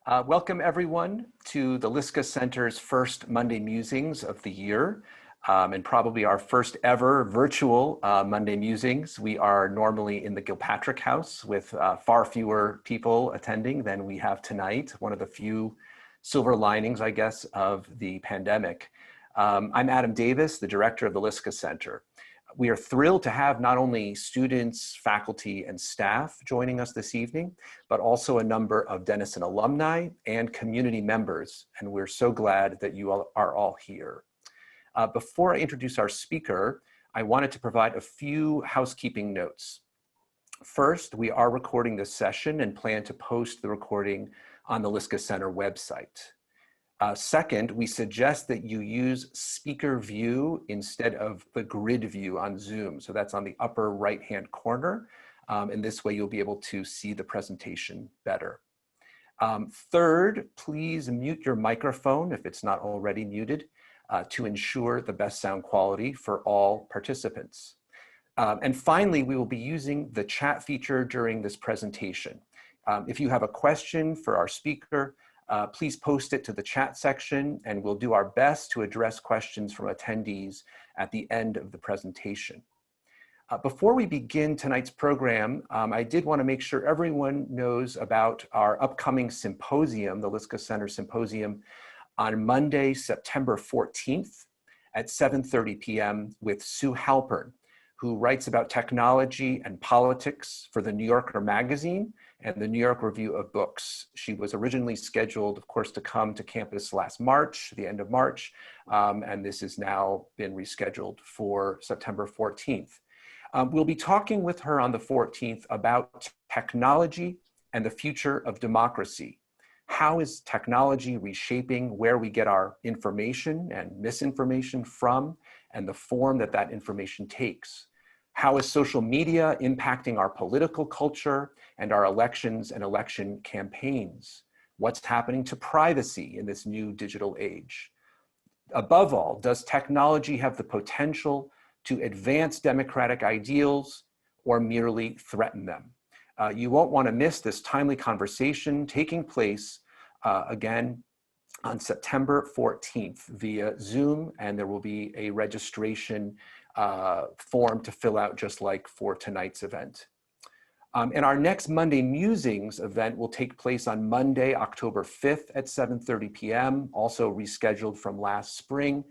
Welcome everyone to the Lisska Center's first Monday Musings of the year, and probably our first ever virtual Monday Musings. We are normally in the Gilpatrick House with far fewer people attending than we have tonight, one of the few silver linings, I guess, of the pandemic. I'm Adam Davis, the director of the Lisska Center. We are thrilled to have not only students, faculty, and staff joining us this evening, but also a number of Denison alumni and community members, and we're so glad that you all are all here. Before I introduce our speaker, I wanted to provide a few housekeeping notes. First, we are recording this session and plan to post the recording on the Lisska Center website. Second, we suggest that you use speaker view instead of the grid view on Zoom. So that's on the upper right-hand corner. And this way you'll be able to see the presentation better. Third, please mute your microphone if it's not already muted to ensure the best sound quality for all participants. And finally, we will be using the chat feature during this presentation. If you have a question for our speaker, please post it to the chat section and we'll do our best to address questions from attendees at the end of the presentation. Before we begin tonight's program, I did want to make sure everyone knows about our upcoming symposium, the Lisska Center Symposium, on Monday, September 14th at 7:30 p.m. with Sue Halpern, who writes about technology and politics for the New Yorker magazine and the New York Review of Books. She was originally scheduled, of course, to come to campus last March, the end of March, and this has now been rescheduled for September 14th. We'll be talking with her on the 14th about technology and the future of democracy. How is technology reshaping where we get our information and misinformation from, and the form that that information takes? How is social media impacting our political culture and our elections and election campaigns? What's happening to privacy in this new digital age? Above all, does technology have the potential to advance democratic ideals or merely threaten them? You won't want to miss this timely conversation taking place again on September 14th via Zoom, and there will be a registration form to fill out just like for tonight's event. And our next Monday Musings event will take place on Monday, October 5th at 7:30 p.m., also rescheduled from last spring,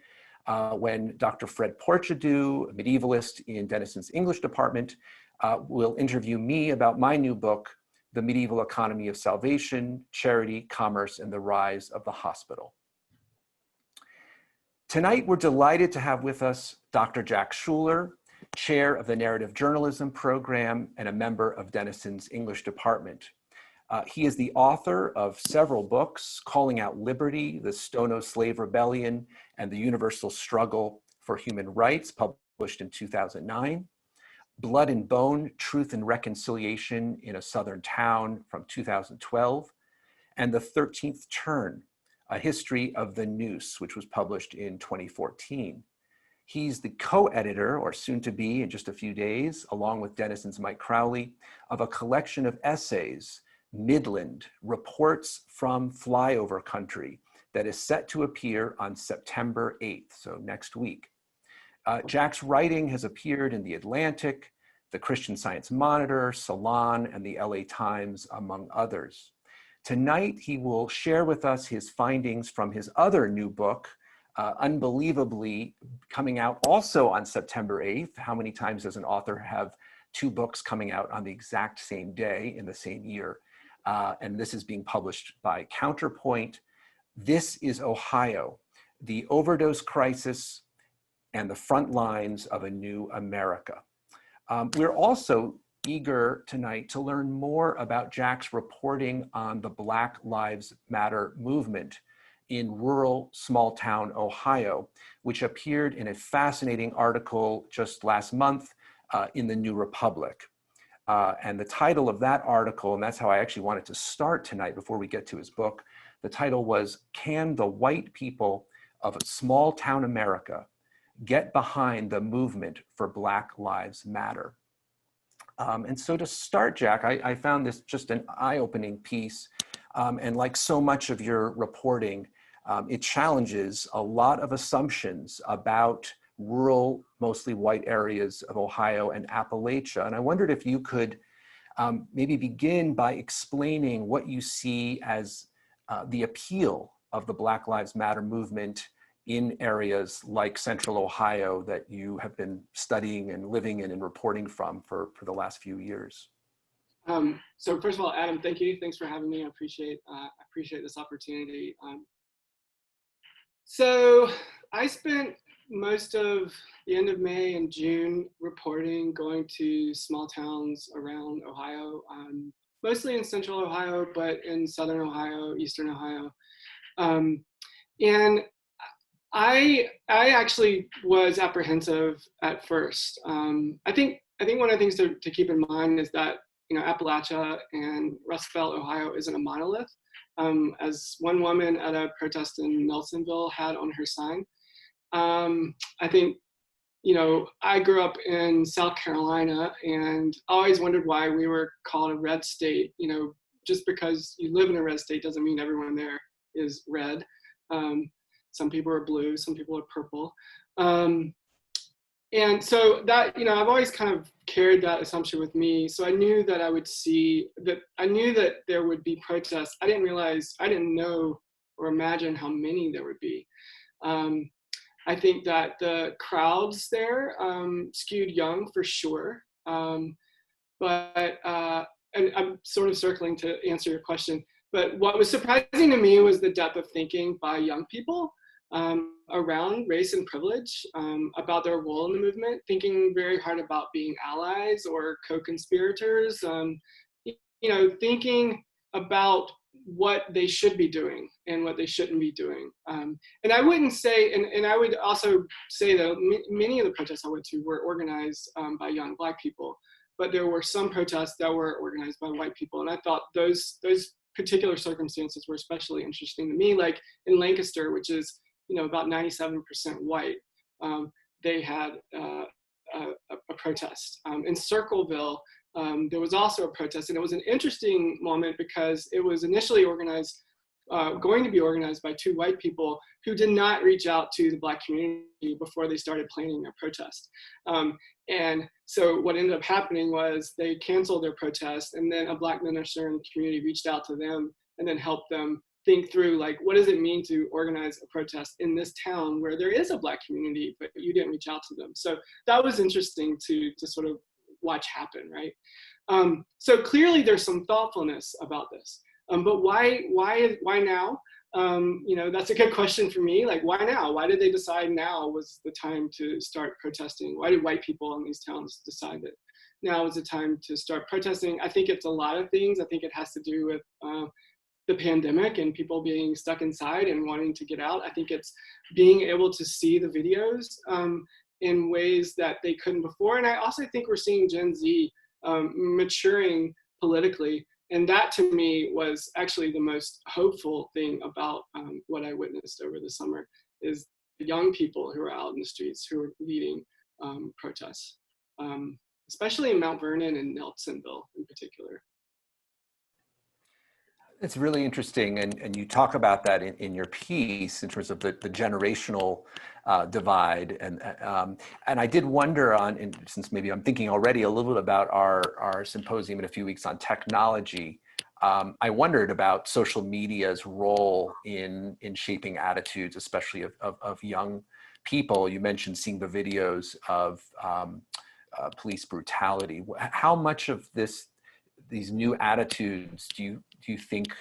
when Dr. Fred Porchadou, a medievalist in Denison's English department, will interview me about my new book, The Medieval Economy of Salvation, Charity, Commerce, and the Rise of the Hospital. Tonight, we're delighted to have with us Dr. Jack Shuler, chair of the Narrative Journalism program and a member of Denison's English department. He is the author of several books, Calling Out Liberty, The Stono Slave Rebellion, and the Universal Struggle for Human Rights, published in 2009. Blood and Bone, Truth and Reconciliation in a Southern Town from 2012, and The 13th Turn, A History of the Noose, which was published in 2014. He's the co-editor, or soon to be in just a few days, along with Denison's Mike Crowley, of a collection of essays, Midland, Reports from Flyover Country, that is set to appear on September 8th, so next week. Jack's writing has appeared in The Atlantic, the Christian Science Monitor, Salon, and the LA Times, among others. Tonight, he will share with us his findings from his other new book, unbelievably coming out also on September 8th. How many times does an author have two books coming out on the exact same day in the same year? And this is being published by Counterpoint. This is Ohio, the Overdose Crisis and the Front Lines of a New America. We're also eager tonight to learn more about Jack's reporting on the Black Lives Matter movement in rural small-town Ohio, which appeared in a fascinating article just last month in the New Republic. And the title of that article, and that's how I actually wanted to start tonight before we get to his book, the title was, Can the White People of Small-Town America Get Behind the Movement for Black Lives Matter? And so to start, Jack, I found this just an eye-opening piece And like so much of your reporting, it challenges a lot of assumptions about rural, mostly white areas of Ohio and Appalachia. And I wondered if you could maybe begin by explaining what you see as the appeal of the Black Lives Matter movement in areas like Central Ohio that you have been studying and living in and reporting from for the last few years. So first of all, Adam, thank you. Thanks for having me. I appreciate this opportunity. So I spent most of the end of May and June reporting, going to small towns around Ohio, mostly in Central Ohio, but in Southern Ohio, Eastern Ohio. And I actually was apprehensive at first. I think one of the things to keep in mind is that, you know, Appalachia and Rust Belt, Ohio isn't a monolith. As one woman at a protest in Nelsonville had on her sign. I think, you know, I grew up in South Carolina and always wondered why we were called a red state. You know, just because you live in a red state doesn't mean everyone there is red. Some people are blue, some people are purple. And so that, you know, I've always kind of carried that assumption with me. So I knew that I knew that there would be protests. I didn't know or imagine how many there would be. I think that the crowds there skewed young for sure. But and I'm sort of circling to answer your question, but what was surprising to me was the depth of thinking by young people around race and privilege, about their role in the movement, thinking very hard about being allies or co-conspirators, you know, thinking about what they should be doing and what they shouldn't be doing. And I wouldn't say, and I would also say that many of the protests I went to were organized by young Black people, but there were some protests that were organized by white people. And I thought those particular circumstances were especially interesting to me, like in Lancaster, which is, you know, about 97% white. They had a protest. In Circleville, there was also a protest, and it was an interesting moment because it was initially organized, going to be organized by two white people who did not reach out to the Black community before they started planning their protest. And so what ended up happening was they canceled their protest, and then a Black minister in the community reached out to them and then helped them think through, like, what does it mean to organize a protest in this town where there is a Black community, but you didn't reach out to them. So that was interesting to sort of watch happen, right? So clearly there's some thoughtfulness about this, but why now? You know, that's a good question for me. Like, why now? Why did they decide now was the time to start protesting? Why did white people in these towns decide that now is the time to start protesting? I think it's a lot of things. I think it has to do with the pandemic and people being stuck inside and wanting to get out. I think it's being able to see the videos in ways that they couldn't before. And I also think we're seeing Gen Z maturing politically. And that to me was actually the most hopeful thing about what I witnessed over the summer, is the young people who are out in the streets who are leading protests, especially in Mount Vernon and Nelsonville in particular. It's really interesting, and you talk about that in your piece in terms of the generational divide, and I did wonder since maybe I'm thinking already a little bit about our symposium in a few weeks on technology. I wondered about social media's role in shaping attitudes, especially of young people. You mentioned seeing the videos of police brutality. How much of these new attitudes do you think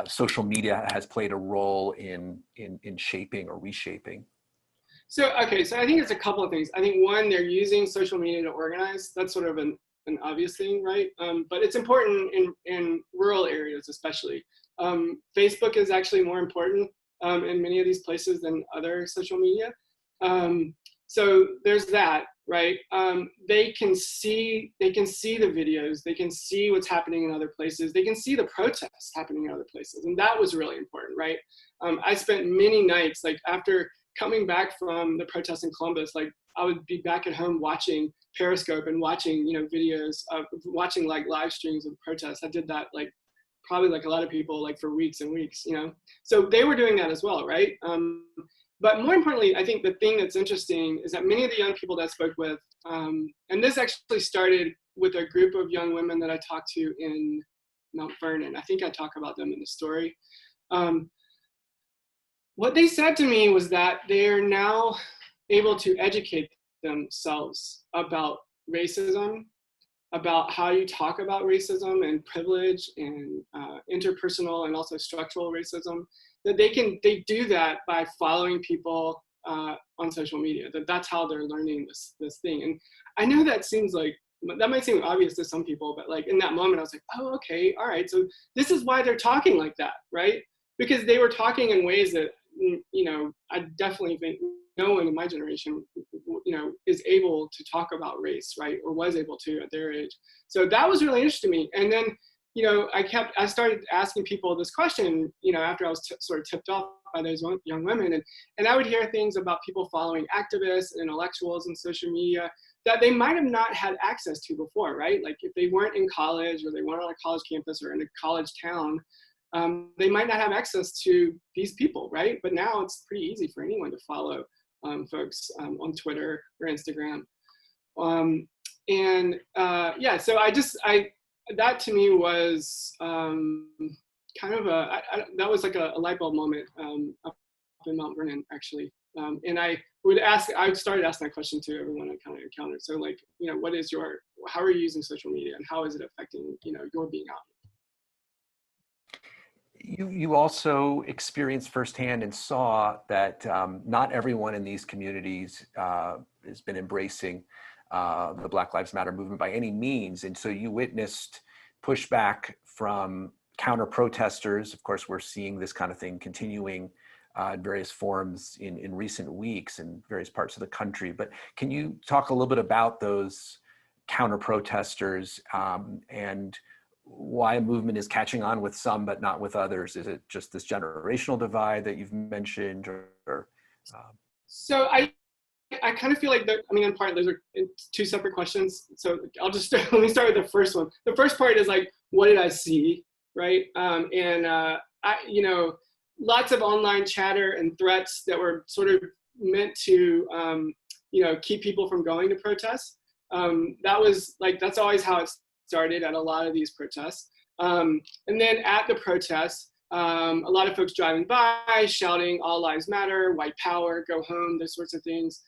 social media has played a role in shaping or reshaping? So I think it's a couple of things. I think one, they're using social media to organize. That's sort of an obvious thing, right? But it's important in rural areas, especially. Facebook is actually more important in many of these places than other social media. So there's that, right? They can see the videos, they can see what's happening in other places, they can see the protests happening in other places, and that was really important, right? I spent many nights, like after coming back from the protests in Columbus, like I would be back at home watching Periscope and watching, you know, videos of watching like live streams of protests. I did that like probably like a lot of people, like for weeks and weeks, you know? So they were doing that as well, right? But more importantly, I think the thing that's interesting is that many of the young people that I spoke with, and this actually started with a group of young women that I talked to in Mount Vernon. I think I talk about them in the story. What they said to me was that they are now able to educate themselves about racism, about how you talk about racism and privilege and interpersonal and also structural racism, that they do that by following people on social media, that's how they're learning this thing. And I know that seems like, that might seem obvious to some people, but like in that moment I was like, oh, okay, all right. So this is why they're talking like that, right? Because they were talking in ways that, you know, I definitely think no one in my generation, you know, is able to talk about race, right? Or was able to at their age. So that was really interesting to me. And then, you know, I started asking people this question, you know, after I was sort of tipped off by those young women. And I would hear things about people following activists and intellectuals on social media that they might have not had access to before, right? Like if they weren't in college or they weren't on a college campus or in a college town, they might not have access to these people, right? But now it's pretty easy for anyone to follow folks on Twitter or Instagram. Yeah, so that to me was kind of that was like a light bulb moment up in Mount Vernon, actually. And I started asking that question to everyone I kind of encountered. So like, you know, how are you using social media and how is it affecting, you know, your being out? You also experienced firsthand and saw that not everyone in these communities has been embracing the Black Lives Matter movement by any means. And so you witnessed pushback from counter protesters. Of course, we're seeing this kind of thing continuing in various forms in recent weeks in various parts of the country. But can you talk a little bit about those counter protesters and why a movement is catching on with some but not with others? Is it just this generational divide that you've mentioned, or So I kind of feel like in part those are two separate questions. So I'll just let me start with the first one. The first part is like, what did I see, right? You know, lots of online chatter and threats that were sort of meant to you know, keep people from going to protests. That's always how it's started at a lot of these protests. And then at the protests, a lot of folks driving by, shouting, all lives matter, white power, go home, those sorts of things.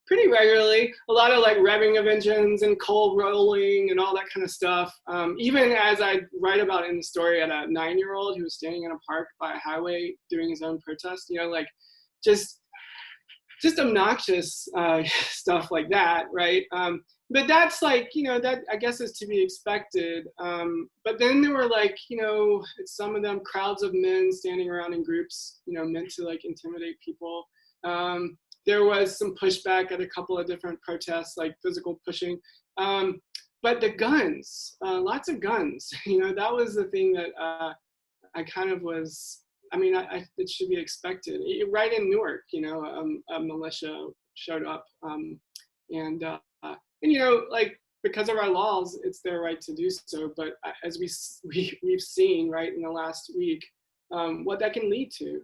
Pretty regularly, a lot of like revving of engines and coal rolling and all that kind of stuff. Even as I write about in the story, at a 9-year-old who was standing in a park by a highway doing his own protest, you know, like just obnoxious stuff like that, right? But that's like, you know, that I guess is to be expected. But then there were like, you know, some of them crowds of men standing around in groups, you know, meant to like intimidate people. There was some pushback at a couple of different protests, like physical pushing. But the guns, lots of guns, you know, that was the thing that I kind of was, it should be expected. Right in Newark, you know, a militia showed up and you know, like, because of our laws, it's their right to do so. But as we've seen, right, in the last week, what that can lead to.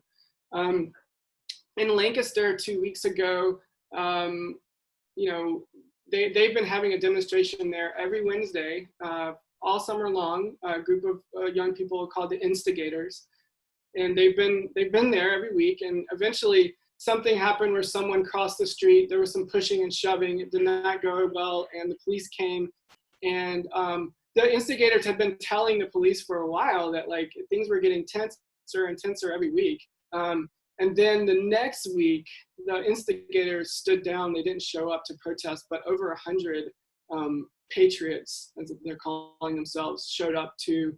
In Lancaster 2 weeks ago, you know, they've been having a demonstration there every Wednesday, all summer long, a group of young people called the Instigators. And they've been there every week, and eventually something happened where someone crossed the street. There was some pushing and shoving. It did not go well, and the police came. And the instigators had been telling the police for a while that like things were getting tenser and tenser every week. And then the next week, the instigators stood down. They didn't show up to protest, but over 100 patriots, as they're calling themselves, showed up to,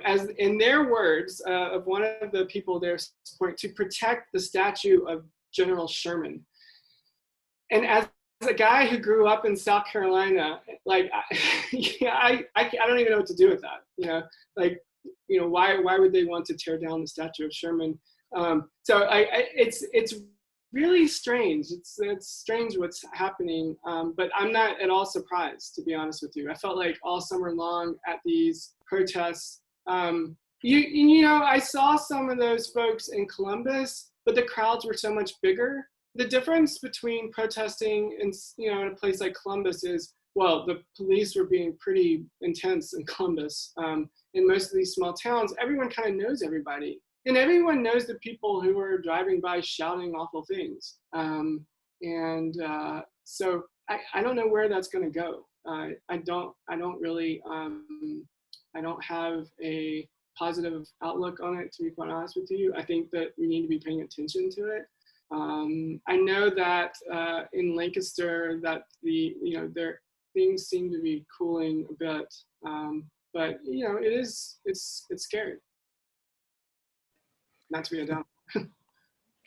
as in their words, of one of the people there, to protect the statue of General Sherman. And as a guy who grew up in South Carolina, like, I don't even know what to do with that. You know, like, you know, why would they want to tear down the statue of Sherman? So it's really strange. It's strange what's happening, but I'm not at all surprised, to be honest with you. I felt like all summer long at these protests, you know, I saw some of those folks in Columbus, but the crowds were so much bigger. The difference between protesting in, you know, in a place like Columbus is, well, the police were being pretty intense in Columbus. In most of these small towns, everyone kind of knows everybody. And everyone knows the people who are driving by shouting awful things. So I don't know where that's going to go. I don't really, I don't have a positive outlook on it, to be quite honest with you. I think that we need to be paying attention to it. I know that in Lancaster that things seem to be cooling a bit, but you know, it's scary. Not to be a dumb.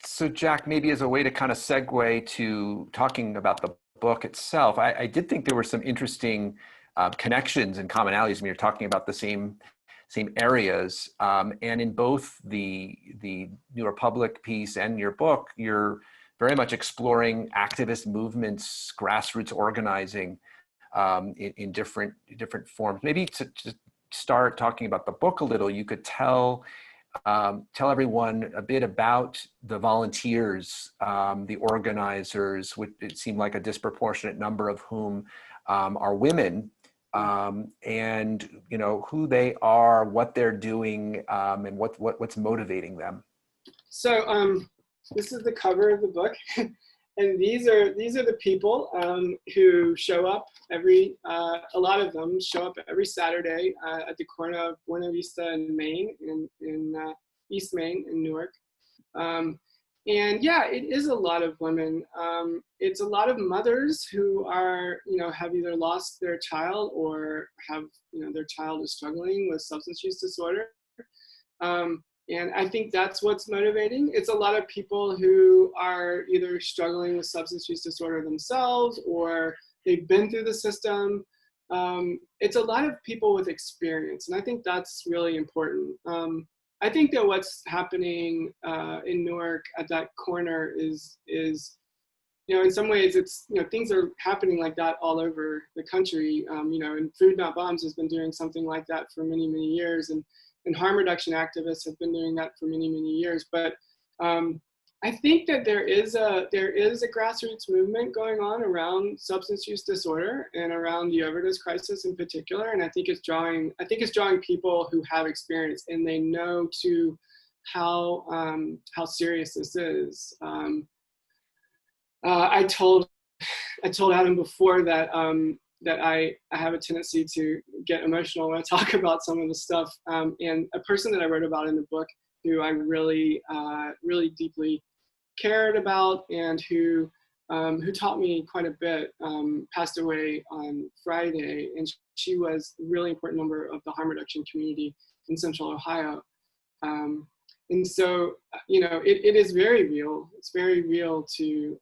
So Jack, maybe as a way to kind of segue to talking about the book itself, I did think there were some interesting connections and commonalities when you're talking about the same areas. And in both the New Republic piece and your book, you're very much exploring activist movements, grassroots organizing in different forms. Maybe to start talking about the book a little, you could tell everyone a bit about the volunteers, the organizers, which it seemed like a disproportionate number of whom are women, and you know who they are, what they're doing, and what's motivating them. So this is the cover of the book, and these are the people who show up every. A lot of them show up every Saturday at the corner of Buena Vista and Main in East Main in Newark. And yeah, it is a lot of women. It's a lot of mothers who are, you know, have either lost their child or have, you know, their child is struggling with substance use disorder. And I think that's what's motivating. It's a lot of people who are either struggling with substance use disorder themselves or they've been through the system. It's a lot of people with experience, and I think that's really important. I think that what's happening in Newark at that corner is, you know, in some ways it's, you know, things are happening like that all over the country. You know, and Food Not Bombs has been doing something like that for many, many years, and harm reduction activists have been doing that for many, many years. But I think that there is a grassroots movement going on around substance use disorder and around the overdose crisis in particular. And I think it's drawing people who have experience and they know too how serious this is. I told Adam before that that I have a tendency to get emotional when I talk about some of the stuff. And a person that I wrote about in the book who I really, really deeply cared about and who taught me quite a bit, passed away on Friday. And she was a really important member of the harm reduction community in Central Ohio. And so, you know, it is very real. It's very real to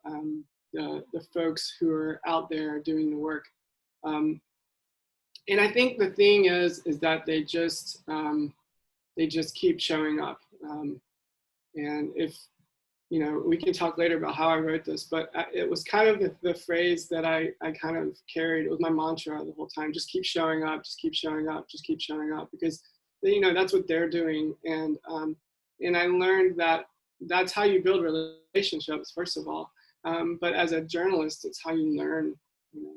the folks who are out there doing the work. And I think the thing is that they just keep showing up. And if, you know, we can talk later about how I wrote this, but it was kind of the phrase that I kind of carried. It was my mantra the whole time. Just keep showing up, just keep showing up, just keep showing up, because, you know, that's what they're doing. And I learned that that's how you build relationships, first of all. But as a journalist, it's how you learn, you know,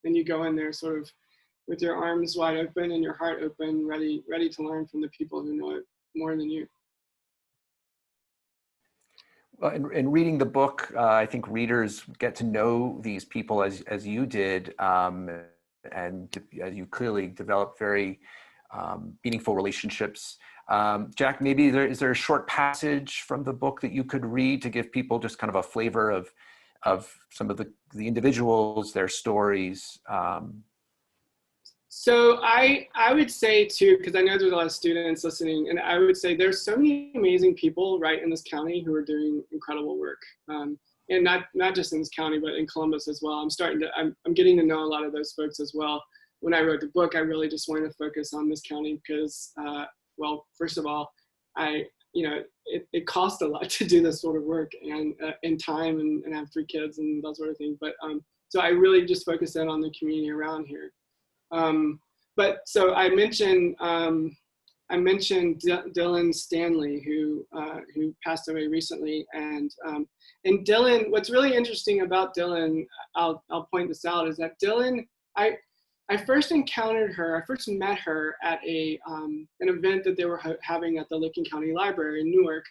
and you go in there sort of with your arms wide open and your heart open, ready to learn from the people who know it more than you. Well, in reading the book, I think readers get to know these people as you did, and as you clearly developed very meaningful relationships. Jack, maybe is there a short passage from the book that you could read to give people just kind of a flavor of some of the individuals, their stories? So I would say too, because I know there's a lot of students listening, and I would say there's so many amazing people right in this county who are doing incredible work. And not just in this county, but in Columbus as well. I'm getting to know a lot of those folks as well. When I wrote the book, I really just wanted to focus on this county because, well, first of all, I you know, it costs a lot to do this sort of work, and time, and have 3 kids and that sort of thing. But so I really just focus in on the community around here. But so I mentioned Dylan Stanley, who passed away recently, and Dylan. What's really interesting about Dylan, I'll point this out, is that Dylan, I first encountered her. I first met her at an event that they were having at the Licking County Library in Newark,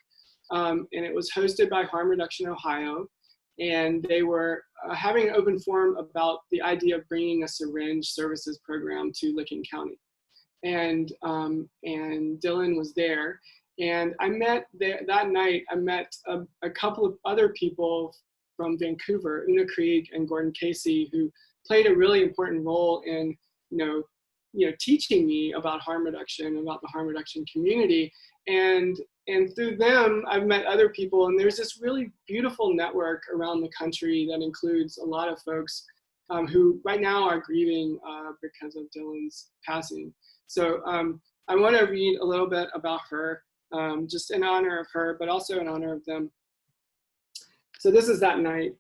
and it was hosted by Harm Reduction Ohio, and they were having an open forum about the idea of bringing a syringe services program to Licking County. And Dylan was there, and I met that night. I met a couple of other people from Vancouver, Una Krieg and Gordon Casey, who played a really important role in teaching me about harm reduction, about the harm reduction community, and through them I've met other people, and there's this really beautiful network around the country that includes a lot of folks who right now are grieving because of Dylan's passing. So I want to read a little bit about her, just in honor of her, but also in honor of them. So this is that night.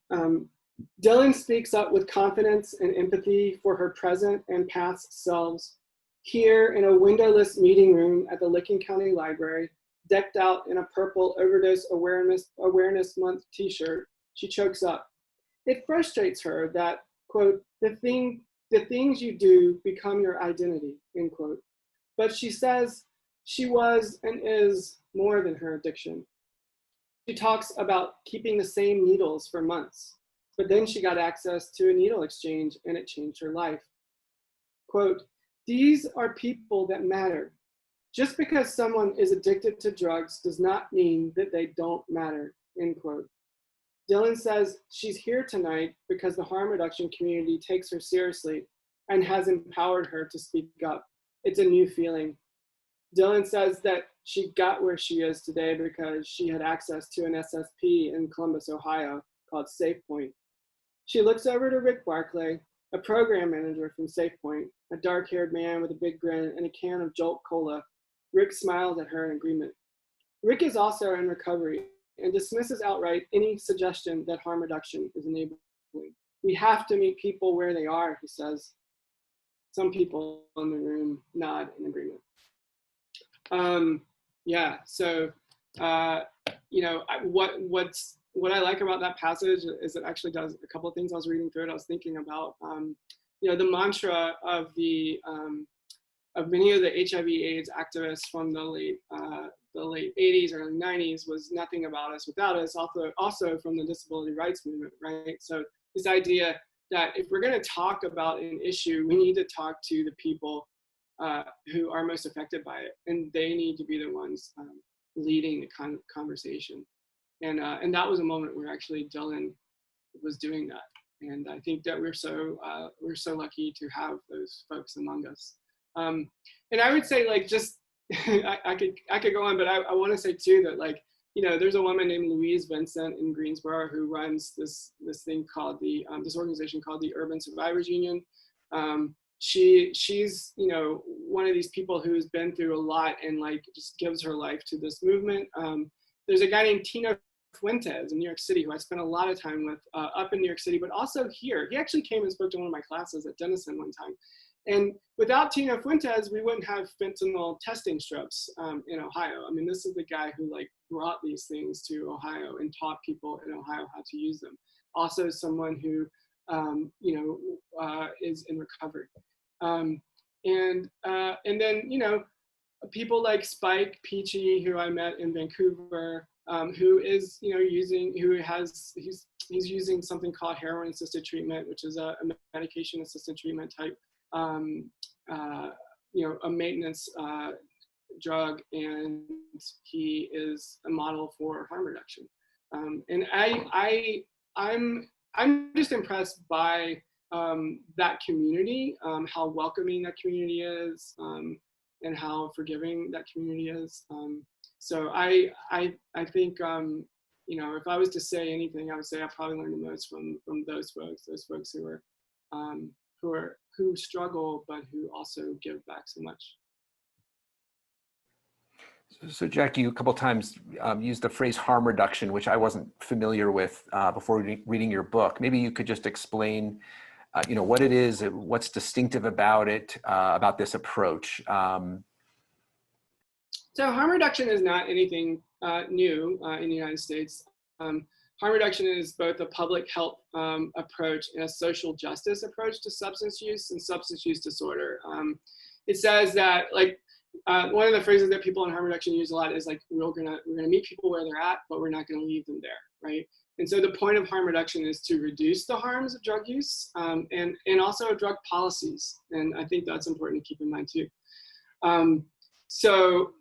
Dylan speaks up with confidence and empathy for her present and past selves. Here in a windowless meeting room at the Licking County Library, decked out in a purple Overdose Awareness Month t-shirt, she chokes up. It frustrates her that, quote, the things you do become your identity, end quote. But she says she was and is more than her addiction. She talks about keeping the same needles for months, but then she got access to a needle exchange and it changed her life. Quote, these are people that matter. Just because someone is addicted to drugs does not mean that they don't matter, end quote. Dylan says she's here tonight because the harm reduction community takes her seriously and has empowered her to speak up. It's a new feeling. Dylan says that she got where she is today because she had access to an SSP in Columbus, Ohio called SafePoint. She looks over to Rick Barclay, a program manager from SafePoint, a dark-haired man with a big grin and a can of Jolt Cola. Rick smiles at her in agreement. Rick is also in recovery and dismisses outright any suggestion that harm reduction is enabling. We have to meet people where they are, he says. Some people in the room nod in agreement. Yeah, so, what I like about that passage is it actually does a couple of things. I was reading through it, I was thinking about, the mantra of many of the HIV/AIDS activists from the late 80s, early 90s was nothing about us without us, also from the disability rights movement, right? So this idea that if we're going to talk about an issue, we need to talk to the people who are most affected by it, and they need to be the ones leading the conversation. And that was a moment where actually Dylan was doing that, and I think that we're so lucky to have those folks among us. And I would say, like, just I could go on, but I want to say too that, like, there's a woman named Louise Vincent in Greensboro who runs this thing called this organization called the Urban Survivors Union. She's one of these people who's been through a lot and, like, just gives her life to this movement. There's a guy named Tino Fuentes in New York City who I spent a lot of time with up in New York City, but also here. He actually came and spoke to one of my classes at Denison one time. And without Tino Fuentes, we wouldn't have fentanyl testing strips in Ohio. I mean, this is the guy who, like, brought these things to Ohio and taught people in Ohio how to use them. Also someone who, is in recovery. And then, people like Spike Peachy, who I met in Vancouver, who is, he's using something called heroin-assisted treatment, which is a medication-assisted treatment type, a maintenance drug, and he is a model for harm reduction. And I'm just impressed by that community, how welcoming that community is, and how forgiving that community is. So I think, if I was to say anything, I would say I probably learned the most from those folks who struggle, but who also give back so much. So Jack, you a couple times used the phrase harm reduction, which I wasn't familiar with before reading your book. Maybe you could just explain, what it is, what's distinctive about it, about this approach. So harm reduction is not anything new in the United States. Harm reduction is both a public health approach and a social justice approach to substance use and substance use disorder. It says that, like, one of the phrases that people in harm reduction use a lot is like, we're gonna meet people where they're at, but we're not gonna leave them there, right? And so the point of harm reduction is to reduce the harms of drug use and also drug policies. And I think that's important to keep in mind too. So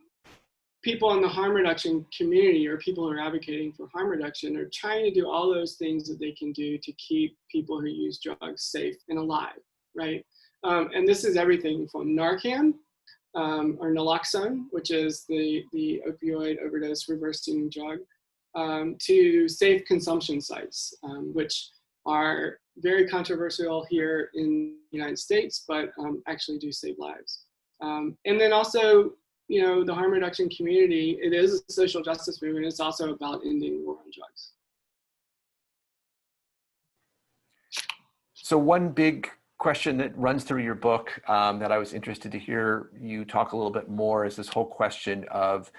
people in the harm reduction community, or people who are advocating for harm reduction, are trying to do all those things that they can do to keep people who use drugs safe and alive, right? And this is everything from Narcan, or naloxone, which is the opioid overdose reversing drug, to safe consumption sites, which are very controversial here in the United States, but actually do save lives. And then also, the harm reduction community, it is a social justice movement. It's also about ending war on drugs. So one big question that runs through your book that I was interested to hear you talk a little bit more is this whole question of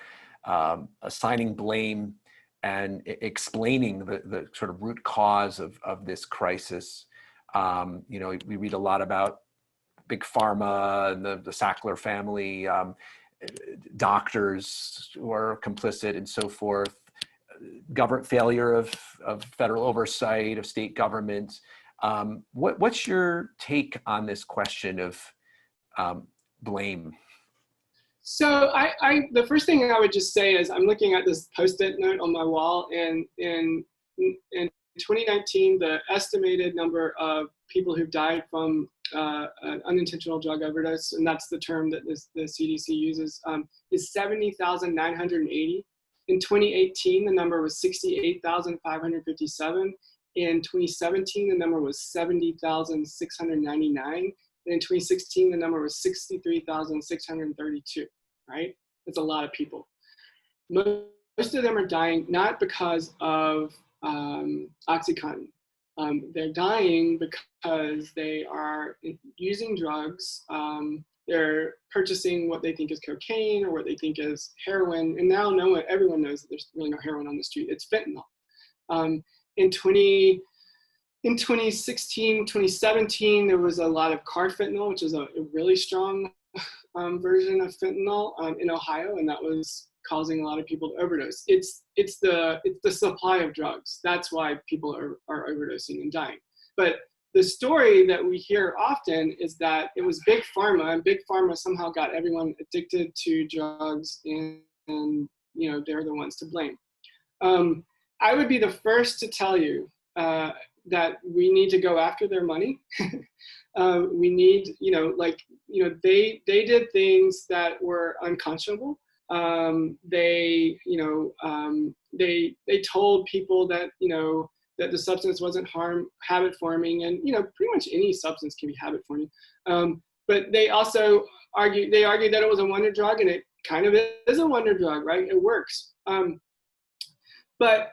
assigning blame and explaining the sort of root cause of this crisis. We read a lot about Big Pharma and the Sackler family, doctors who are complicit and so forth, government failure of federal oversight, of state governments. What's your take on this question of blame? So the first thing I would just say is I'm looking at this Post-it note on my wall, and in 2019, the estimated number of people who've died from an unintentional drug overdose, and that's the term that the CDC uses, is 70,980. In 2018, the number was 68,557. In 2017, the number was 70,699. And in 2016, the number was 63,632, right? That's a lot of people. Most of them are dying not because of OxyContin. They're dying because they are using drugs. They're purchasing what they think is cocaine or what they think is heroin. And now everyone knows that there's really no heroin on the street. It's fentanyl. In 2016, 2017, there was a lot of carfentanil, which is a really strong version of fentanyl in Ohio, and that was causing a lot of people to overdose. It's the supply of drugs. That's why people are overdosing and dying. But the story that we hear often is that it was Big Pharma, and Big Pharma somehow got everyone addicted to drugs, and they're the ones to blame. I would be the first to tell you that we need to go after their money. We need, they did things that were unconscionable. They told people that, that the substance wasn't habit forming, and, pretty much any substance can be habit forming. But they also argued that it was a wonder drug, and it kind of is a wonder drug, right? It works. But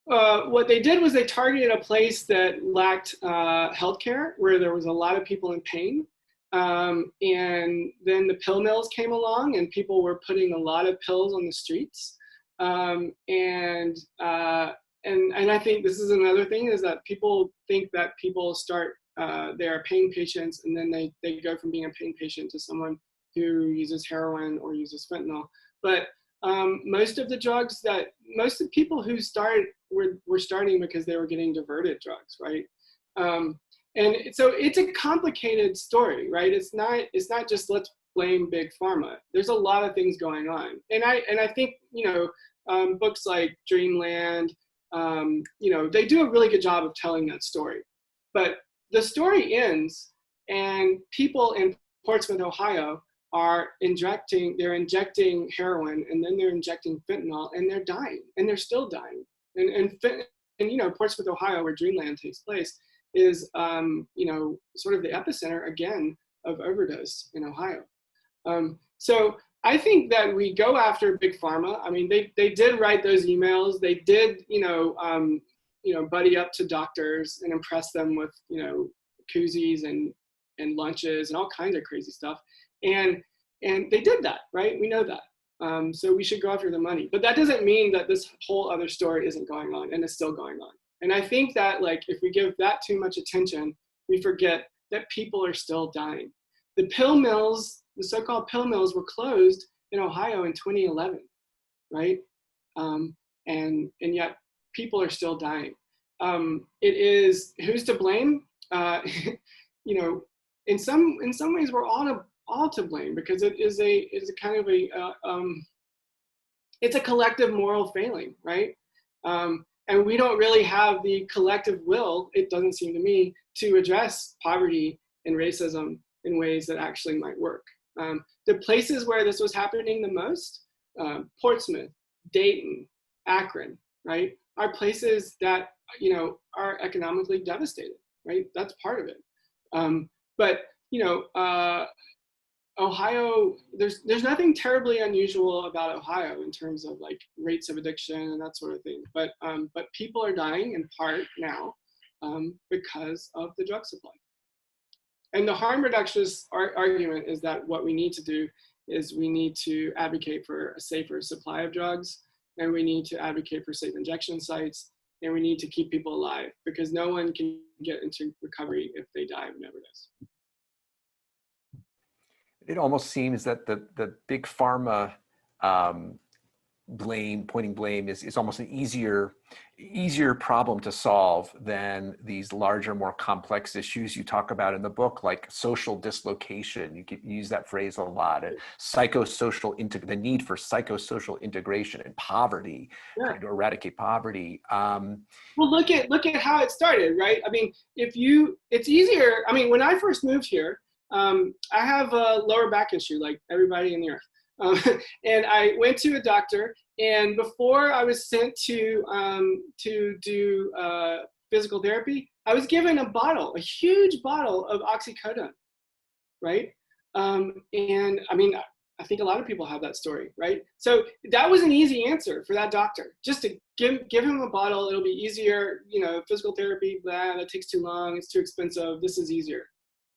what they did was they targeted a place that lacked healthcare, where there was a lot of people in pain. And then the pill mills came along, and people were putting a lot of pills on the streets. And I think this is another thing, is that people think that people start, they are pain patients, and then they go from being a pain patient to someone who uses heroin or uses fentanyl. But most of the people who started were starting because they were getting diverted drugs, right? And so it's a complicated story, right? It's not just let's blame Big Pharma. There's a lot of things going on, and I think books like Dreamland, they do a really good job of telling that story. But the story ends, and people in Portsmouth, Ohio, are injecting heroin, and then they're injecting fentanyl, and they're dying, and they're still dying. And Portsmouth, Ohio, where Dreamland takes place, is sort of the epicenter again of overdose in Ohio. So I think that we go after big pharma. I mean, they did write those emails. They did, buddy up to doctors and impress them with, koozies and lunches and all kinds of crazy stuff. And they did that, right? We know that. So we should go after the money. But that doesn't mean that this whole other story isn't going on, and it's still going on. And I think that, like, if we give that too much attention, we forget that people are still dying. The pill mills, the so-called pill mills, were closed in Ohio in 2011, right? And yet people are still dying. It is, who's to blame? In some ways we're all to blame, because it's a kind of it's a collective moral failing, right? And we don't really have the collective will, it doesn't seem to me, to address poverty and racism in ways that actually might work. The places where this was happening the most, Portsmouth, Dayton, Akron, right, are places that, are economically devastated, right? That's part of it. But Ohio, there's nothing terribly unusual about Ohio in terms of like rates of addiction and that sort of thing. But people are dying in part now because of the drug supply. And the harm reductionist argument is that what we need to do is we need to advocate for a safer supply of drugs, and we need to advocate for safe injection sites, and we need to keep people alive, because no one can get into recovery if they die of an overdose. It almost seems that the big pharma pointing blame is almost an easier problem to solve than these larger, more complex issues you talk about in the book, like social dislocation. You use that phrase a lot. And the need for psychosocial integration and poverty, trying to eradicate poverty. Well, look at how it started, right? I mean, it's easier. I mean, when I first moved here, I have a lower back issue like everybody in the earth. And I went to a doctor, and before I was sent to do physical therapy, I was given a huge bottle of oxycodone, right? And I mean, I think a lot of people have that story, right? So that was an easy answer for that doctor, just to give him a bottle. It'll be easier, physical therapy, blah, that takes too long, it's too expensive, this is easier,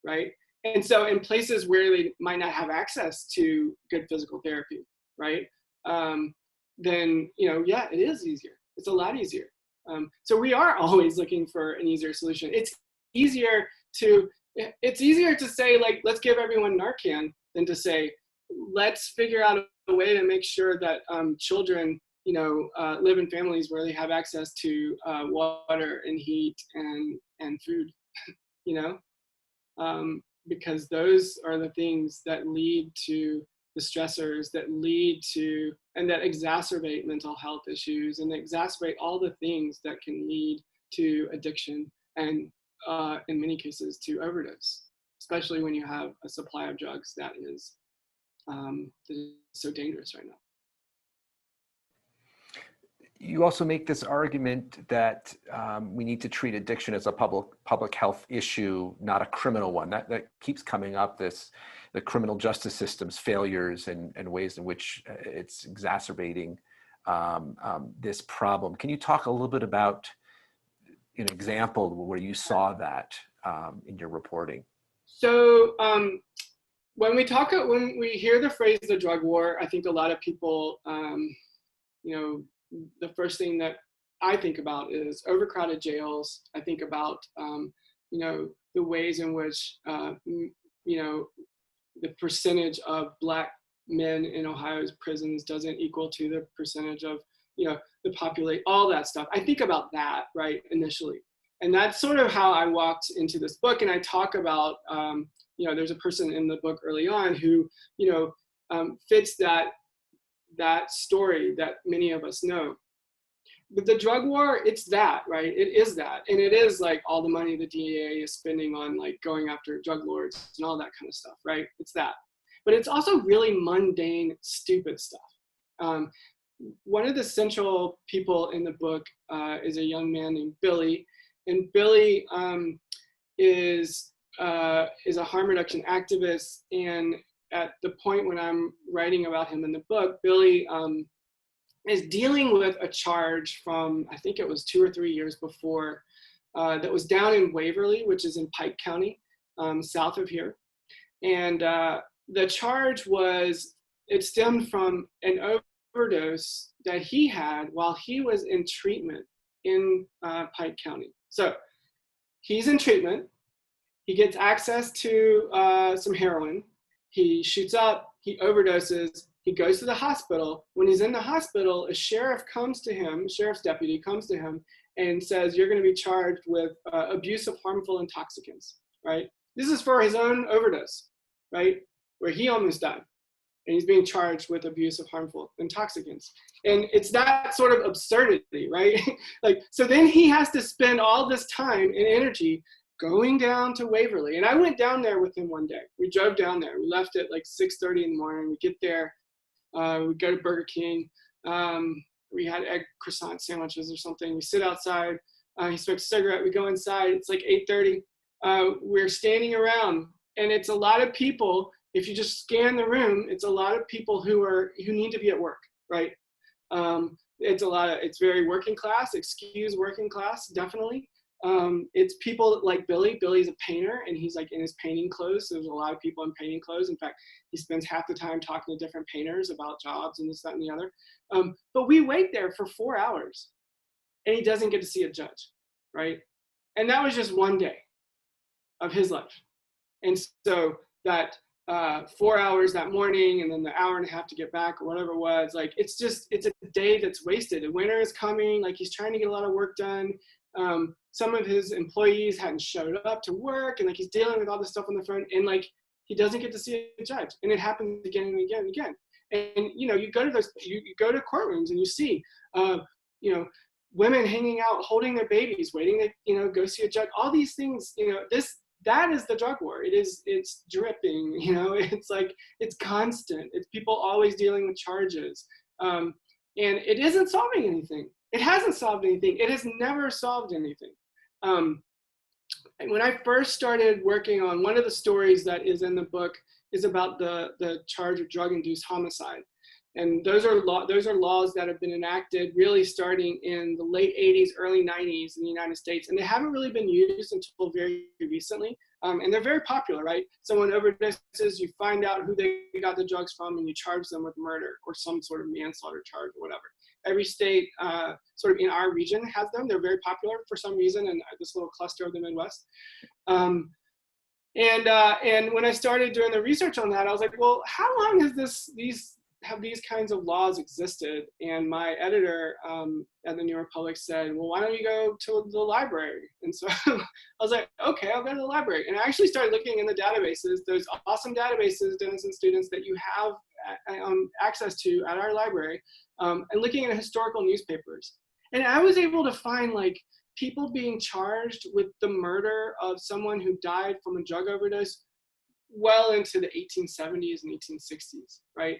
right? And so in places where they might not have access to good physical therapy, right? Then, it is easier. It's a lot easier. So we are always looking for an easier solution. It's easier to say, like, let's give everyone Narcan than to say, let's figure out a way to make sure that children, live in families where they have access to water and heat and food, because those are the things that lead to the stressors that lead to and that exacerbate mental health issues and exacerbate all the things that can lead to addiction and in many cases to overdose, especially when you have a supply of drugs that is so dangerous right now. You also make this argument that we need to treat addiction as a public health issue, not a criminal one. That keeps coming up, the criminal justice system's failures and ways in which it's exacerbating this problem. Can you talk a little bit about an example where you saw that in your reporting? So when we hear the phrase the drug war, I think a lot of people, the first thing that I think about is overcrowded jails. I think about, the ways in which, the percentage of Black men in Ohio's prisons doesn't equal to the percentage of, the population, all that stuff. I think about that, right, initially. And that's sort of how I walked into this book. And I talk about, there's a person in the book early on who, fits that story that many of us know. But the drug war, it's that, right? It is that. And it is like all the money the DEA is spending on like going after drug lords and all that kind of stuff, right? It's that. But it's also really mundane, stupid stuff. One of the central people in the book is a young man named Billy. And Billy is a harm reduction activist, and at the point when I'm writing about him in the book, Billy is dealing with a charge from, I think it was 2 or 3 years before, that was down in Waverly, which is in Pike County, south of here. And the charge was, it stemmed from an overdose that he had while he was in treatment in Pike County. So he's in treatment. He gets access to some heroin. He shoots up, he overdoses, he goes to the hospital. When he's in the hospital, a sheriff's deputy comes to him and says, you're going to be charged with abuse of harmful intoxicants, right? This is for his own overdose, right? Where he almost died. And he's being charged with abuse of harmful intoxicants. And it's that sort of absurdity, right? Like, so then he has to spend all this time and energy going down to Waverly. And I went down there with him one day. We drove down there. We left at like 6:30 in the morning. We get there. We go to Burger King. We had egg croissant sandwiches or something. We sit outside. He smokes a cigarette. We go inside. It's like 8:30. We're standing around. And it's a lot of people. If you just scan the room, it's a lot of people who need to be at work, right? It's very working class, excuse working class, definitely. It's people like Billy. Billy's a painter, and he's like in his painting clothes. So there's a lot of people in painting clothes. In fact, he spends half the time talking to different painters about jobs and this, that, and the other. But we wait there for 4 hours, and he doesn't get to see a judge, right? And that was just one day of his life. And so that 4 hours that morning, and then the hour and a half to get back, or whatever it was, like, it's a day that's wasted. The winter is coming, like he's trying to get a lot of work done. Some of his employees hadn't showed up to work, and like he's dealing with all this stuff on the phone, and like he doesn't get to see a judge, and it happens again and again and again. And you go to you go to courtrooms and you see women hanging out holding their babies waiting to go see a judge. All these things, that is the drug war. It's dripping, it's like, it's constant. It's people always dealing with charges. And it isn't solving anything. It hasn't solved anything. It has never solved anything. When I first started working on, one of the stories that is in the book is about the charge of drug-induced homicide. And those are laws that have been enacted really starting in the late 80s, early 90s in the United States. And they haven't really been used until very recently. And they're very popular, right? Someone overdoses, you find out who they got the drugs from, and you charge them with murder or some sort of manslaughter charge or whatever. Every state sort of in our region has them. They're very popular for some reason in this little cluster of the Midwest. And when I started doing the research on that, I was like, well, how long has these kinds of laws existed? And my editor at the New Republic said, well, why don't you go to the library? And so I was like, okay, I'll go to the library. And I actually started looking in the databases. There's awesome databases, Denison students, that you have access to at our library, and looking at historical newspapers. And I was able to find like people being charged with the murder of someone who died from a drug overdose well into the 1870s and 1860s, right?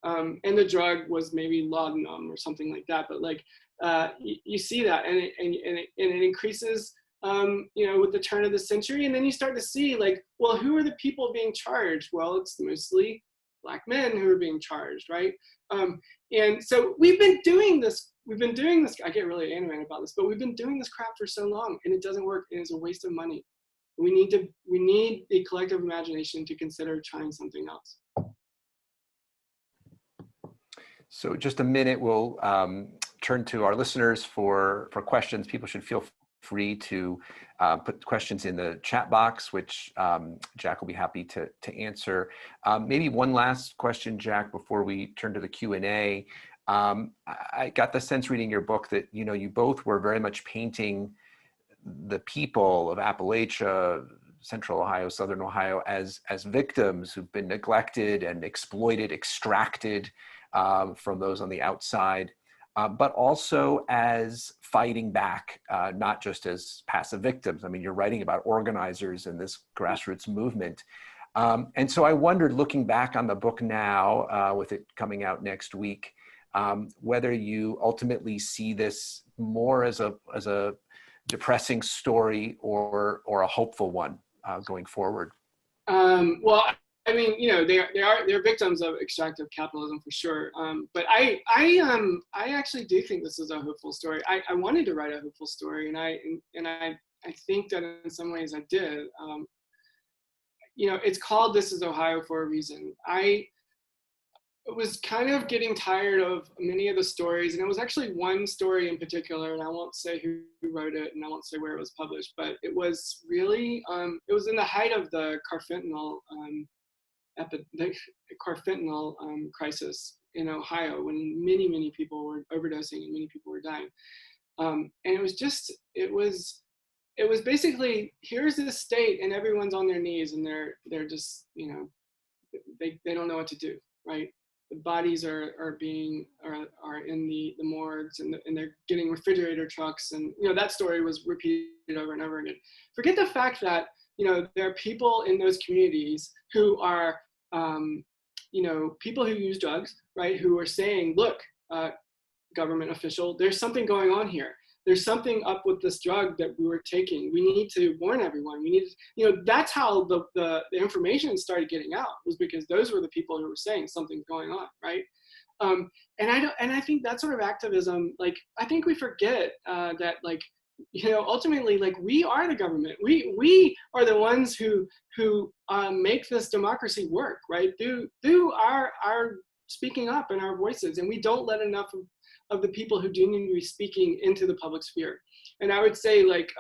And the drug was maybe laudanum or something like that. But like, you see that, and it increases, with the turn of the century. And then you start to see like, well, who are the people being charged? Well, it's mostly Black men who are being charged, right? And so we've been doing this. I get really animated about this, but we've been doing this crap for so long, and it doesn't work, and it's a waste of money. We need the collective imagination to consider trying something else. So just a minute, we'll turn to our listeners for questions. People should feel free to put questions in the chat box, which Jack will be happy to answer. Maybe one last question, Jack, before we turn to the Q&A. I got the sense reading your book that, you both were very much painting the people of Appalachia, Central Ohio, Southern Ohio, as victims who've been neglected and exploited, extracted from those on the outside, but also as fighting back, not just as passive victims. I mean, you're writing about organizers in this grassroots movement. And so I wondered, looking back on the book now, with it coming out next week, whether you ultimately see this more as a depressing story or a hopeful one going forward. Well, I mean, you know, they're victims of extractive capitalism for sure. But I actually do think this is a hopeful story. I wanted to write a hopeful story, and I think that in some ways I did. You know, it's called This Is Ohio for a reason. I was kind of getting tired of many of the stories, and it was actually one story in particular, and I won't say who wrote it, and I won't say where it was published, but it was really, it was in the height of the carfentanil crisis in Ohio, when many people were overdosing and many people were dying. And it was basically, here's this state and everyone's on their knees and they're just, you know, they don't know what to do, right? The bodies are in the morgues, and they're getting refrigerator trucks, and you know, that story was repeated over and over again. Forget the fact that, you know, there are people in those communities who are you know, people who use drugs, right, who are saying, look, government official, there's something going on here. There's something up with this drug that we were taking. We need to warn everyone. We need to, you know, that's how the information started getting out, was because those were the people who were saying something's going on, right? And I think that sort of activism, like, I think we forget that, like, you know, ultimately, like, we are the government. We are the ones who make this democracy work, right? Through our speaking up and our voices, and we don't let enough of the people who do need to be speaking into the public sphere. And I would say, like,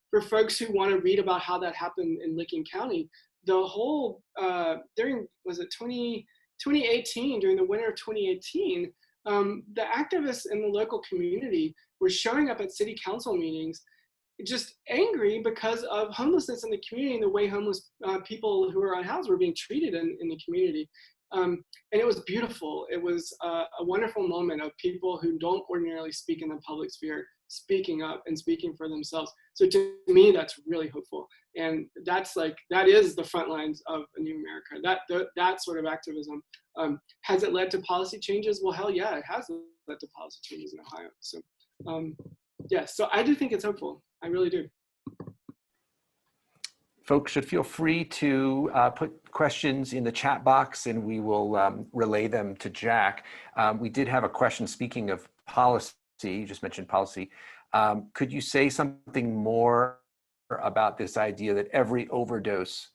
for folks who want to read about how that happened in Licking County, the whole, during, was it 2018, during the winter of 2018, the activists in the local community were showing up at city council meetings just angry because of homelessness in the community and the way homeless people who are unhoused were being treated in the community. And it was beautiful. It was a wonderful moment of people who don't ordinarily speak in the public sphere speaking up and speaking for themselves. So to me, that's really hopeful. And that's like, that is the front lines of a new America. That sort of activism. Has it led to policy changes? Well, hell yeah, it has led to policy changes in Ohio. So yeah, so I do think it's hopeful. I really do. Folks should feel free to put questions in the chat box, and we will relay them to Jack. We did have a question, speaking of policy, you just mentioned policy. Could you say something more about this idea that every overdose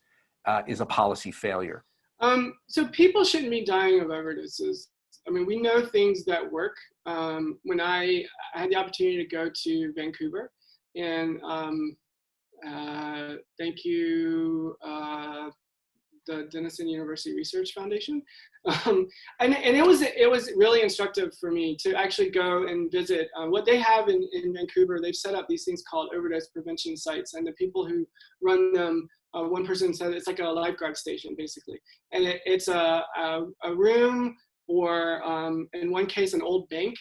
is a policy failure? So people shouldn't be dying of overdoses. I mean, we know things that work. When I had the opportunity to go to Vancouver, and thank you, the Denison University Research Foundation. And it was really instructive for me to actually go and visit what they have in Vancouver. They've set up these things called overdose prevention sites, and the people who run them, one person said it's like a lifeguard station, basically. And it's a room, or in one case, an old bank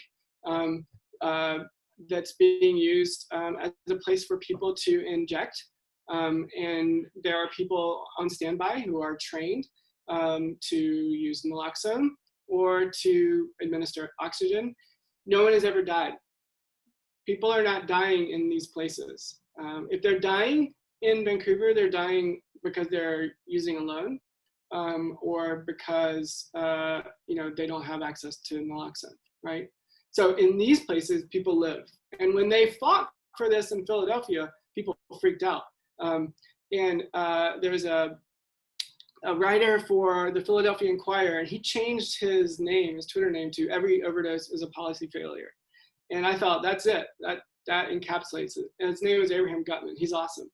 that's being used as a place for people to inject. And there are people on standby who are trained to use naloxone or to administer oxygen. No one has ever died. People are not dying in these places. If they're dying in Vancouver, they're dying because they're using alone, or because you know, they don't have access to naloxone, right? So in these places, people live. And when they fought for this in Philadelphia, people freaked out. And there was a writer for the Philadelphia Inquirer, and he changed his name, his Twitter name, to "Every Overdose is a Policy Failure." And I thought, that's it. That encapsulates it. And his name was Abraham Gutman. He's awesome.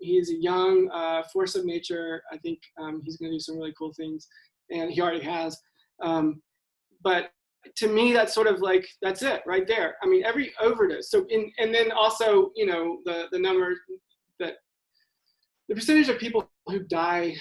He's a young force of nature. I think he's going to do some really cool things, and he already has. But to me, that's sort of like, that's it right there. I mean, every overdose. So and then also, you know, the number, that the percentage of people who die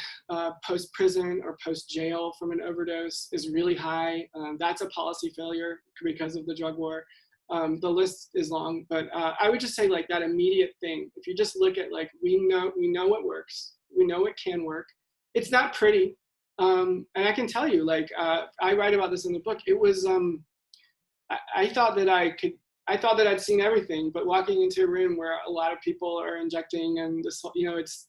post-prison or post-jail from an overdose is really high. That's a policy failure because of the drug war. The list is long, but I would just say, like, that immediate thing, if you just look at, like, we know what works. We know it can work. It's not pretty. And I can tell you, like, I write about this in the book. It was, I thought that I'd seen everything, but walking into a room where a lot of people are injecting, and this, you know, it's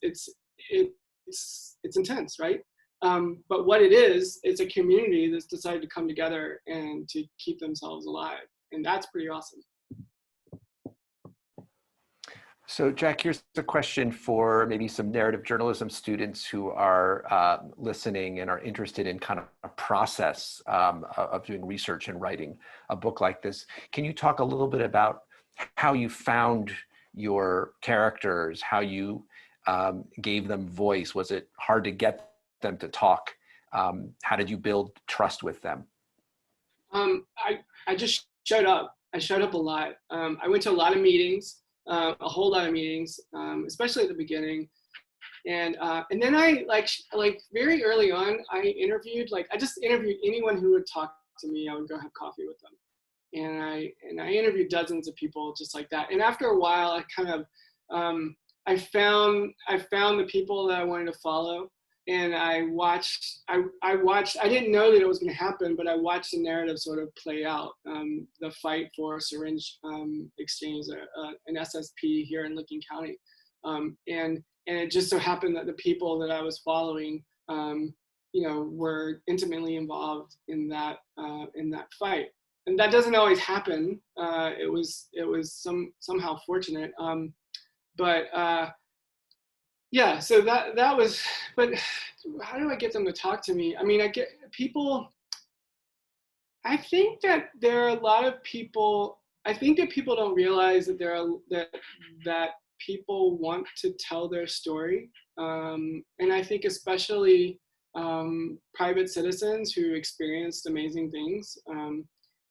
intense, right? But what it is, it's a community that's decided to come together and to keep themselves alive. And that's pretty awesome. So Jack, here's a question for maybe some narrative journalism students who are listening and are interested in kind of a process of doing research and writing a book like this. Can you talk a little bit about how you found your characters, how you gave them voice? Was it hard to get them to talk? How did you build trust with them? I just showed up. I showed up a lot. I went to a lot of meetings. A whole lot of meetings, especially at the beginning, and then I like very early on I just interviewed anyone who would talk to me. I would go have coffee with them, and I interviewed dozens of people just like that. And after a while, I kind of I found the people that I wanted to follow, and I watched. I didn't know that it was going to happen, but I watched the narrative sort of play out. The fight for syringe exchange, an SSP here in Licking County, and it just so happened that the people that I was following, were intimately involved in that fight. And that doesn't always happen. It was somehow fortunate, but. Yeah, so that was, but how do I get them to talk to me? I mean, I get people, I think that there are a lot of people, I think that people don't realize that that people want to tell their story. And I think especially private citizens who experienced amazing things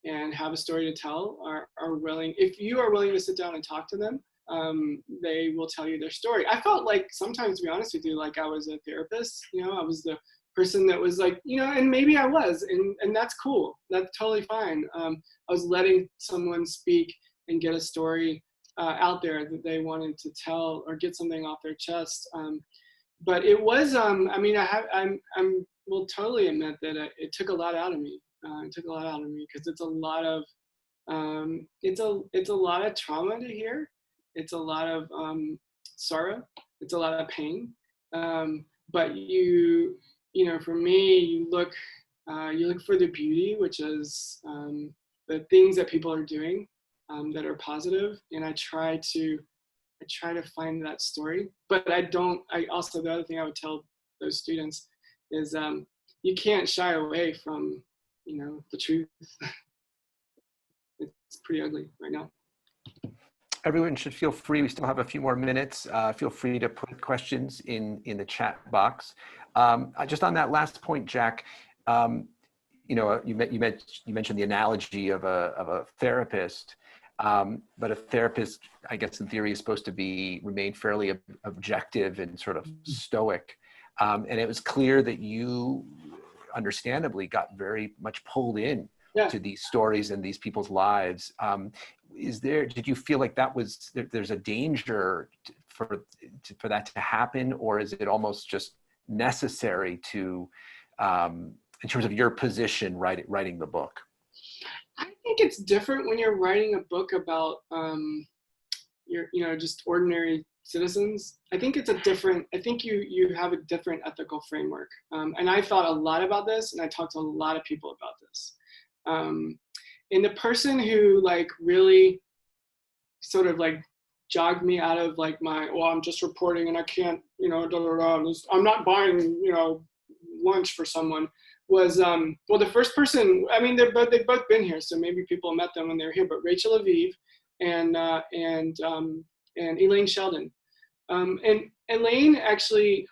and have a story to tell are willing, if you are willing to sit down and talk to them, they will tell you their story. I felt like sometimes, to be honest with you, like I was a therapist, I was the person that was like, and maybe I was, and that's cool. That's totally fine. I was letting someone speak and get a story out there that they wanted to tell or get something off their chest. But it was, I will totally admit that it took a lot out of me. It took a lot out of me because it's a lot of, it's a lot of trauma to hear. It's a lot of sorrow. It's a lot of pain. But for me, you look for the beauty, which is the things that people are doing that are positive, and I try to find that story. But I also, the other thing I would tell those students is you can't shy away from the truth. It's pretty ugly right now. Everyone should feel free. We still have a few more minutes. Feel free to put questions in the chat box. Just on that last point, Jack, you mentioned the analogy of a therapist, but a therapist, I guess in theory, is supposed to remain fairly objective and sort of stoic. And it was clear that you, understandably, got very much pulled in to these stories and these people's lives. Did you feel like there's a danger for that to happen, or is it almost just necessary to, in terms of your position writing the book? I think it's different when you're writing a book about just ordinary citizens. I think I think you have a different ethical framework. And I thought a lot about this, and I talked to a lot of people about this. And the person who really sort of jogged me out of I'm just reporting and I can't, I'm not buying, lunch for someone was, the first person, I mean, they've both been here, so maybe people met them when they were here, but Rachel Aviv and Elaine Sheldon. And Elaine actually,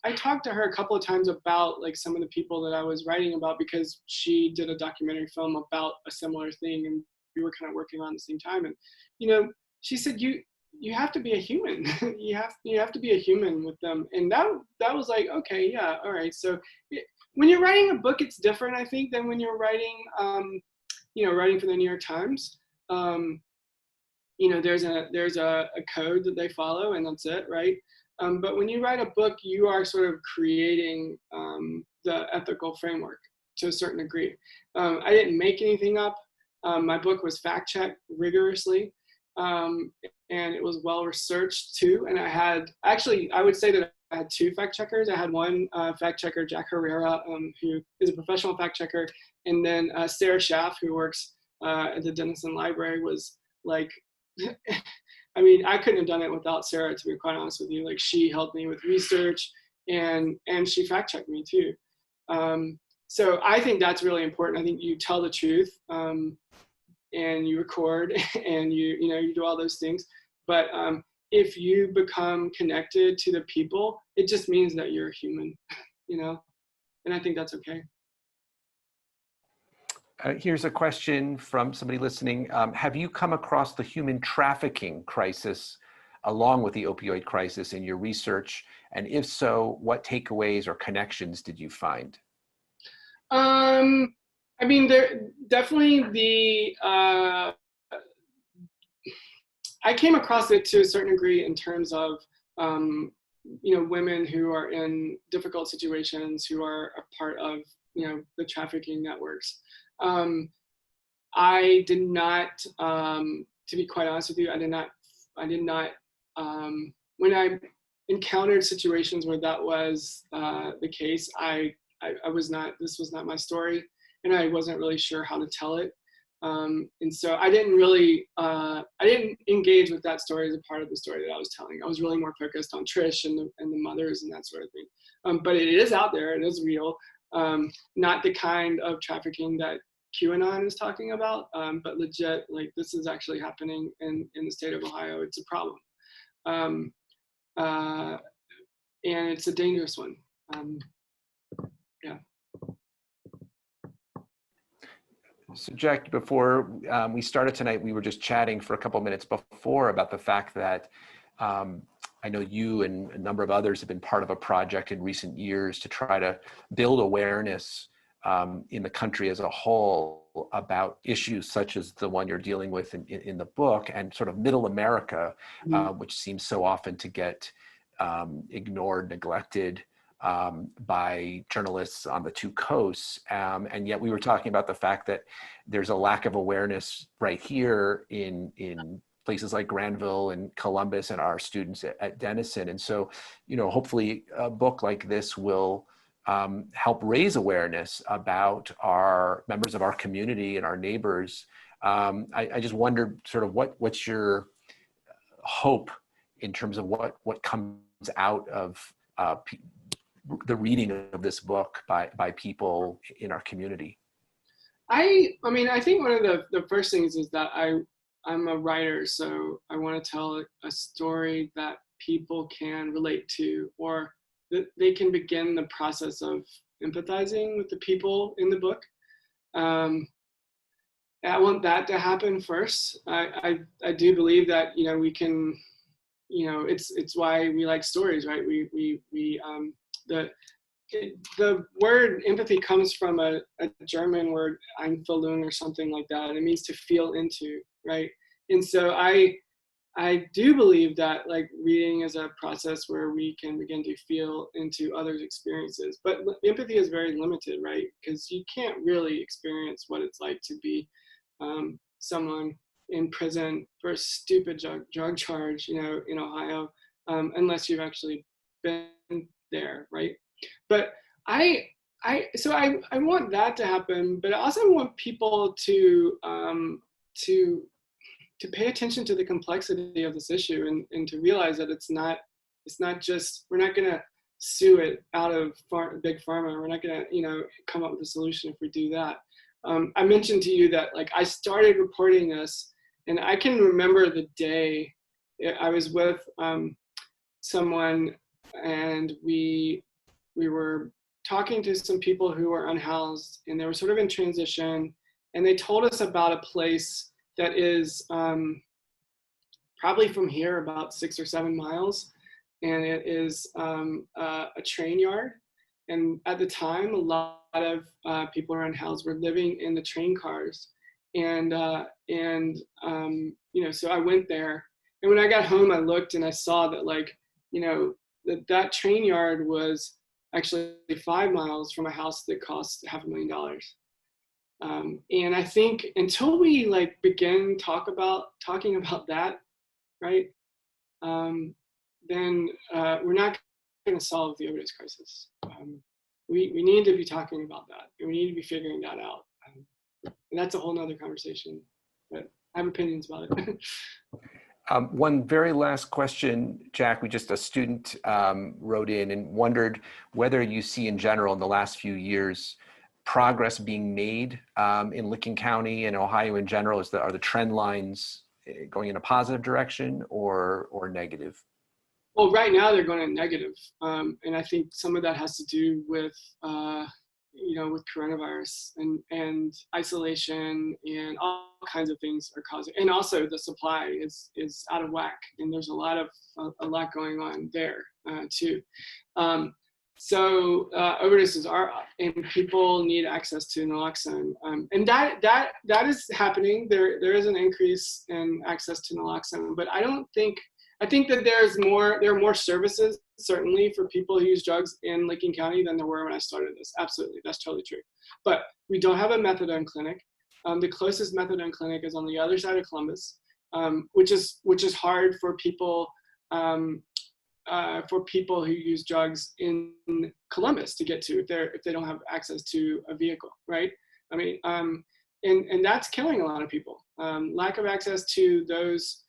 I talked to her a couple of times about some of the people that I was writing about, because she did a documentary film about a similar thing, and we were kind of working on at the same time. And she said you have to be a human. you have to be a human with them. And that was like, okay, yeah, all right. So when you're writing a book, it's different, I think, than when you're writing writing for the New York Times. There's a code that they follow, and that's it, right? But when you write a book, you are sort of creating the ethical framework to a certain degree. I didn't make anything up. My book was fact-checked rigorously, and it was well-researched too. And I would say that had two fact checkers. I had one fact checker, Jack Herrera, who is a professional fact checker, and then Sarah Schaff, who works at the Denison Library, was like, I mean, I couldn't have done it without Sarah, to be quite honest with you. Like, she helped me with research, and she fact checked me too. So I think that's really important. I think you tell the truth, and you record, and you do all those things. But if you become connected to the people, it just means that you're human, and I think that's okay. Here's a question from somebody listening. Have you come across the human trafficking crisis along with the opioid crisis in your research? And if so, what takeaways or connections did you find? I mean, there definitely I came across it to a certain degree in terms of, women who are in difficult situations, who are a part of, the trafficking networks. I did not, to be quite honest with you, I did not, when I encountered situations where that was the case, this was not my story, and I wasn't really sure how to tell it. And so I didn't really, I didn't engage with that story as a part of the story that I was telling. I was really more focused on Trish and the mothers and that sort of thing. But it is out there, it is real. Not the kind of trafficking that QAnon is talking about, but legit, like, this is actually happening in the state of Ohio. It's a problem. And it's a dangerous one. Yeah. So Jack, before we started tonight, we were just chatting for a couple minutes before about the fact that I know you and a number of others have been part of a project in recent years to try to build awareness in the country as a whole about issues such as the one you're dealing with in the book, and sort of middle America, which seems so often to get ignored, neglected by journalists on the two coasts. And yet we were talking about the fact that there's a lack of awareness right here in places like Granville and Columbus and our students at Denison. And so, hopefully a book like this will help raise awareness about our members of our community and our neighbors. I just wondered sort of what's your hope in terms of what comes out of the reading of this book by people in our community? I mean, I think one of the first things is that I'm a writer, so I want to tell a story that people can relate to, or that they can begin the process of empathizing with the people in the book. I want that to happen first. I do believe that, we can, it's why we like stories, right? The word empathy comes from a German word, Einfühlung, or something like that. It means to feel into, right? And so I do believe that, like, reading is a process where we can begin to feel into others' experiences. But empathy is very limited, right? Because you can't really experience what it's like to be someone in prison for a stupid drug charge, in Ohio, unless you've actually been there, right? But I want that to happen, but I also want people to pay attention to the complexity of this issue, and to realize that it's not just, we're not going to sue it out of big pharma. We're not going to, come up with a solution if we do that. I mentioned to you that, like, I started reporting this, and I can remember the day I was with someone, and we were talking to some people who were unhoused, and they were sort of in transition, and they told us about a place that is probably from here about 6 or 7 miles, and it is a train yard. And at the time, a lot of people who are unhoused were living in the train cars, and so I went there, and when I got home, I looked and I saw that, like, that train yard was actually 5 miles from a house that cost $500,000. And I think until we, like, begin talking about that, right, then we're not going to solve the overdose crisis. We need to be talking about that, and we need to be figuring that out. And that's a whole nother conversation, but I have opinions about it. One very last question, Jack. A student wrote in and wondered whether you see in general in the last few years progress being made in Licking County and Ohio in general. Are the trend lines going in a positive direction or negative? Well, right now they're going in negative, and I think some of that has to do with with coronavirus and isolation and all kinds of things are causing, and also the supply is out of whack, and there's a lot going on there too. So overdoses are up, and people need access to naloxone, and that is happening. There is an increase in access to naloxone, but I think that there are more services, certainly, for people who use drugs in Licking County than there were when I started this. Absolutely, that's totally true. But we don't have a methadone clinic. The closest methadone clinic is on the other side of Columbus, which is hard for people who use drugs in Columbus to get to if they don't have access to a vehicle, right? I mean, and that's killing a lot of people. Lack of access to those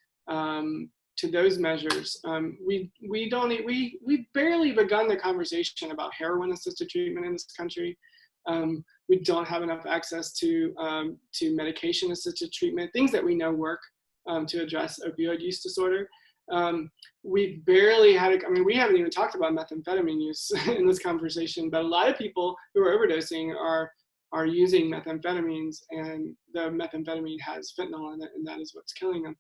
measures. We've barely begun the conversation about heroin-assisted treatment in this country. We don't have enough access to medication-assisted treatment, things that we know work to address opioid use disorder. We barely we haven't even talked about methamphetamine use in this conversation, but a lot of people who are overdosing are using methamphetamines, and the methamphetamine has fentanyl in it, and that is what's killing them.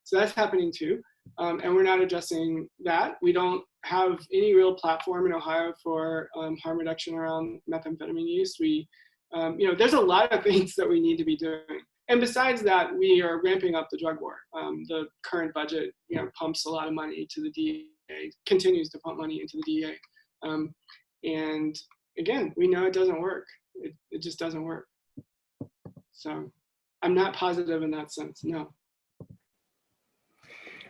So that's happening too, and we're not addressing that. We don't have any real platform in Ohio for harm reduction around methamphetamine use. There's a lot of things that we need to be doing. And besides that, we are ramping up the drug war. The current budget, pumps a lot of money to the DEA, continues to pump money into the DEA. And again, we know it doesn't work. It just doesn't work. So I'm not positive in that sense, no.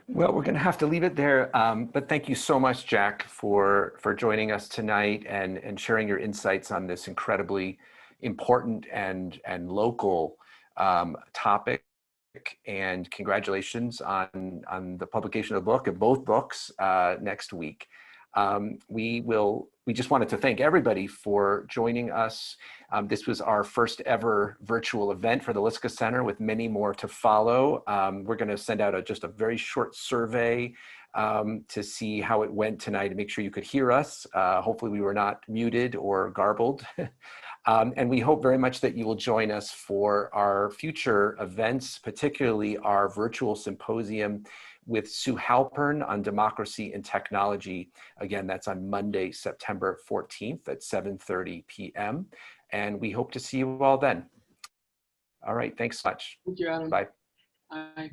Well, we're going to have to leave it there, but thank you so much, Jack, for joining us tonight and sharing your insights on this incredibly important and local topic. And congratulations on the publication of the book, of both books, next week. We just wanted to thank everybody for joining us. This was our first ever virtual event for the Lisska Center, with many more to follow. We're going to send out just a very short survey to see how it went tonight, to make sure you could hear us. Hopefully we were not muted or garbled. And we hope very much that you will join us for our future events, particularly our virtual symposium with Sue Halpern on democracy and technology. Again, that's on Monday, September 14th at 7:30 p.m. And we hope to see you all then. All right, thanks so much. Thank you, Adam. Bye. Bye.